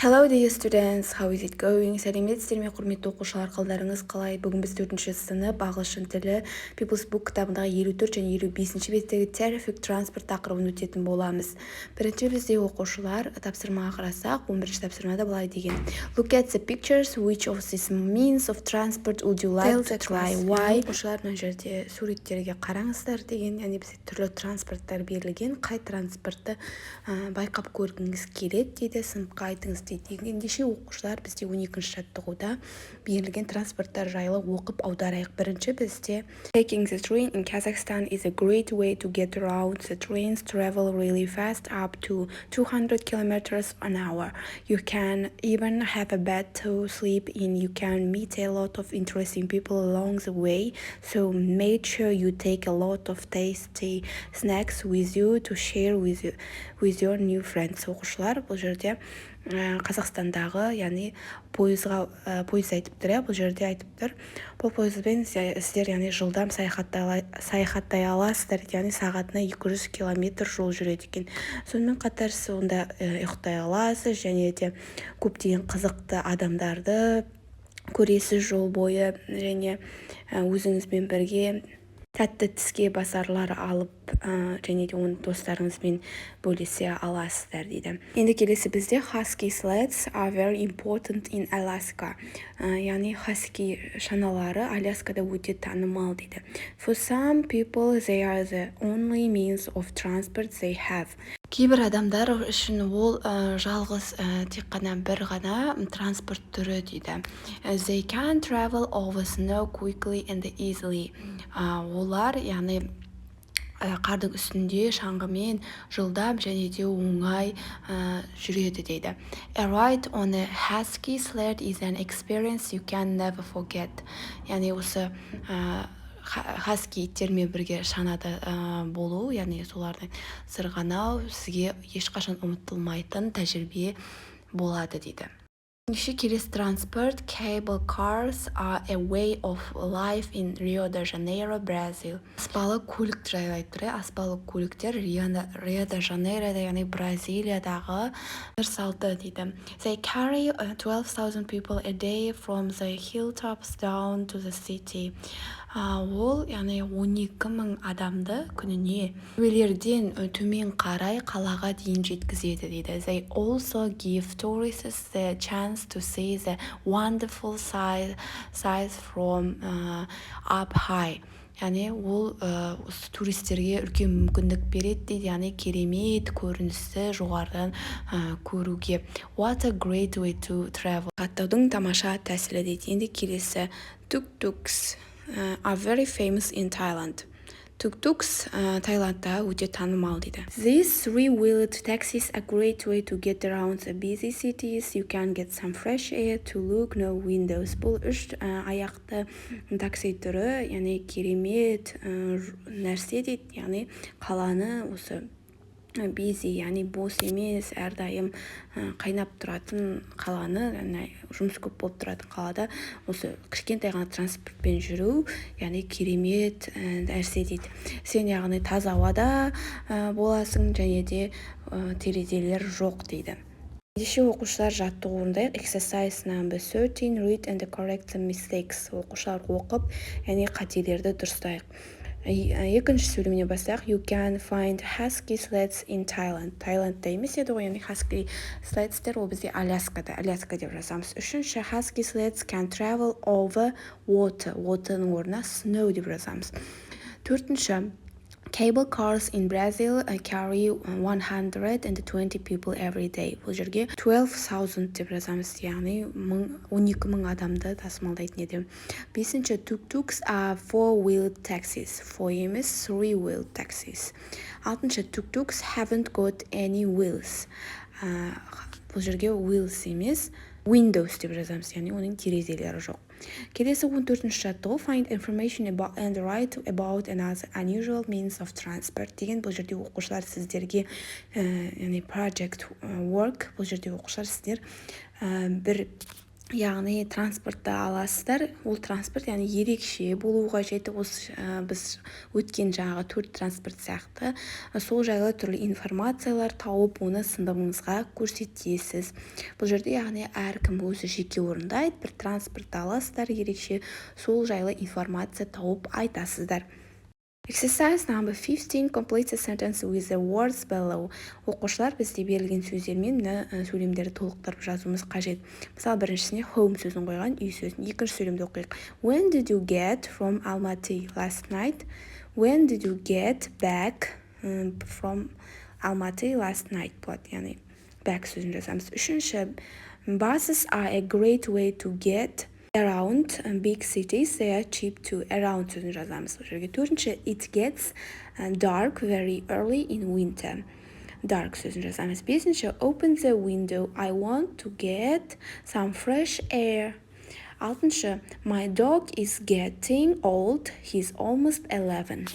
Hello dear students, how is it going? Сәлеметсіздер ме құрметті оқушылар, қалдарыңыз қалай? Бүгін біз 4-ші сынып ағылшын тілі Pupil's book кітабындағы 54 және 55-ші беттегі traffic transport тақырыбын өтетін боламыз. Бірінші бізде оқушылар тапсырмаға қарасақ, 11-ші тапсырмада былай деген. Look at the pictures, which of these means of transport would you like to try? Why? Оқушылар мына жерде суреттерге қараңыздар деген, яғни бізде түрлі транспорттар берілген, қай транспортты байқап көргіңіз келеді дейді, сыныпқа айтыңыз. Ендеше оқушылар бізде 12-ші жаттығуда берілген транспорттар жайлы оқып аударайық. Бірінші бізде Taking the train in Kazakhstan is a great way to get around. The trains travel really fast, up to 200 kilometers an hour. You can even have a bed to sleep in. You can meet a lot of interesting people along the way. So make sure you take a lot of tasty snacks with you to share with your new friends. Оқушылар бұл жерде Қазақстандағы, яғни пойыз айтып тұр, бұл жерде айтып тұр. Бұл пойызбен сіздер яғни жылдам саяхаттай аласыздар, яғни сағатына 200 километр жол жүреді екен. Сонымен қатар сонда ұйықтай аласыз, және де көптеген қызықты адамдарды көресіз жол бойы, және өзіңізбен бірге тәтті тіске басарлар алып, және де оны достарыңызбен бөлісе аласыздар дейді. Енді келесі бізде husky sleds are very important in Alaska. Яғни husky шаналары Аляскада өте танымал дейді. For some people they are the only means of transport they have. Кейбір адамдар үшін ол жалғыз тек қана бір ғана транспорт түрі дейді. They can travel over snow quickly and easily. Олар, яғни қардың үстінде шаңғымен жылдам және де оңай жүреді дейді. A ride on a husky sled is an experience you can never forget. Яғни осы хаски иттермен бірге шанада болу, яғни солардың сырғанау сізге ешқашан ұмытылмайтын тәжірибе болады дейді. Келесі транспорт, cable cars are a way of life in Rio de Janeiro, Brazil. Аспалы көлік жайлы айтып тұр. Аспалы көліктер Рио де Жанейрода, яғни Бразилиядағы бір салты дейді. They carry 12,000 people a day from the hilltops down to the city. Ол, яғни 12,000 адамды күніне төбелерден төмен қарай қалаға дейін жеткізеді дейді. They also give tourists the chance to see the wonderful sights from up high. Яғни ол туристерге үлкен мүмкіндік береді дейді, яғни керемет көріністі жоғарыдан көруге. What a great way to travel. Аттаудың тамаша тәсілі дейді. Енді келесі tuk-tuks are very famous in Thailand. Tuk-tuks Таиландта өте танымал дейді. These three-wheeled taxis are a great way to get around the busy cities. You can get some fresh air to look no windows. Бұл үш аяқты такси түрі, яғни керемет нәрсе дейді, яғни қаланы осы busy, яғни бос емес, әрдайым қайнап тұратын қаланы, жұмыс көп болып тұратын қалада осы кішкентай ғана транспортпен жүру, яғни керемет нәрсе дейді. Сен яғни таза ауада боласың, және де терезелер жоқ дейді. Ендеше оқушылар жаттығу орындайық. Exercise number 13, read and correct the mistakes. Оқушылар оқып, яғни қателерді дұрыстайық. Екінші сөйлеміне бастайық. You can find husky sleds in Thailand. Таиландта емес еді ғой, яғни husky sledstер ол бізде Аляскада деп жазамыз. Үшінші, husky sleds can travel over water. Waterның орнына snow деп жазамыз. Төртінші, cable cars in Brazil carry 120 people every day. Бұл жерге 12,000 деп жазамыз, яғни 12,000 адамды тасымалдайтын еді. Бесінші, tuk-tuks are four-wheeled taxis. Four емес, three-wheeled taxis. Алтыншы, tuk-tuks haven't got any wheels. Бұл жерге wheels емес, windows деп жазамыз, яғни оның терезелері жоқ. Келесі 14-ші жаттығу, find information about and write about another unusual means of transport деген. Бұл жерде оқушылар сіздерге яғни project work, бұл жерде оқушылар сіздер бір яғни транспортты аласыздар. Ол транспорт яғни ерекше болу қажет. Осы біз өткен жаңағы 4 транспорт сияқты сол жайлы түрлі информациялар тауып оны сыныбыңызға көрсетесіз. Бұл жерде яғни әркім өзі жеке орындайды, бір транспортты аласыздар, ерекше сол жайлы информация тауып айтасыздар. Exercise number 15. Complete the sentence with the words below. Оқушылар бізде берілген сөздермен мына сөйлемдерді толықтырып жазуымыз қажет. Мысалы, біріншісіне home сөзін қойған, үй сөзін. Екінші сөйлемді оқиық. When did you get from Almaty last night? When did you get back from Almaty last night? болады, яғни back сөзін жазамыз. Үшінші, buses are a great way to get around big cities. They are cheap too. Around сөзін жазамыз. Төртінші, it gets dark very early in winter. Dark сөзін жазамыз. Бесінші, open the window. I want to get some fresh air. Алтыншы, my dog is getting old. He's almost 11.